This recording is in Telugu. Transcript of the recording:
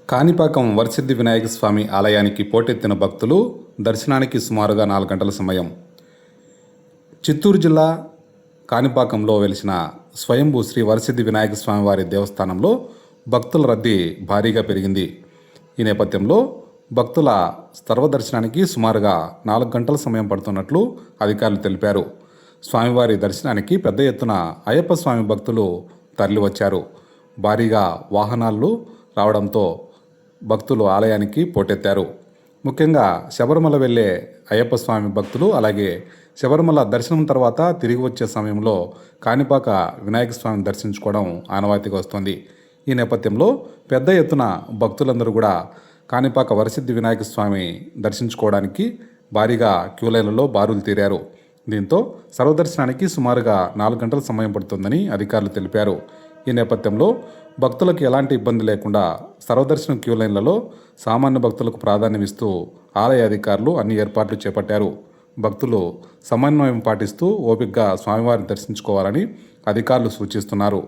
కాణిపాకం వరసిద్ధి వినాయక స్వామి ఆలయానికి పోటెత్తిన భక్తులు దర్శనానికి సుమారుగా 4 గంటల సమయం. చిత్తూరు జిల్లా కాణిపాకంలో వెలిసిన స్వయంభూ శ్రీ వరసిద్ధి వినాయక స్వామి వారి దేవస్థానంలో భక్తుల రద్దీ భారీగా పెరిగింది. ఈ నేపథ్యంలో భక్తుల సర్వదర్శనానికి సుమారుగా 4 గంటల సమయం పడుతున్నట్లు అధికారులు తెలిపారు. స్వామివారి దర్శనానికి పెద్ద ఎత్తున అయ్యప్ప స్వామి భక్తులు తరలివచ్చారు. భారీగా వాహనాలు రావడంతో భక్తులు ఆలయానికి పోటెత్తారు. ముఖ్యంగా శబరిమల వెళ్ళే అయ్యప్ప స్వామి భక్తులు, అలాగే శబరిమల దర్శనం తర్వాత తిరిగి వచ్చే సమయంలో కాణిపాక వినాయక స్వామిని దర్శించుకోవడం ఆనవాయితీగా వస్తుంది. ఈ నేపథ్యంలో పెద్ద ఎత్తున భక్తులందరూ కూడా కాణిపాక వరసిద్ధి వినాయక స్వామి దర్శించుకోవడానికి భారీగా క్యూలైన్లలో బారులు తీరారు. దీంతో సర్వదర్శనానికి సుమారుగా 4 గంటల సమయం పడుతుందని అధికారులు తెలిపారు. ఈ నేపథ్యంలో భక్తులకు ఎలాంటి ఇబ్బంది లేకుండా సర్వదర్శనం క్యూలైన్లలో సామాన్య భక్తులకు ప్రాధాన్యం ఇస్తూ ఆలయ అధికారులు అన్ని ఏర్పాట్లు చేపట్టారు. భక్తులు సమన్వయం పాటిస్తూ ఓపికగా స్వామివారిని దర్శించుకోవాలని అధికారులు సూచిస్తున్నారు.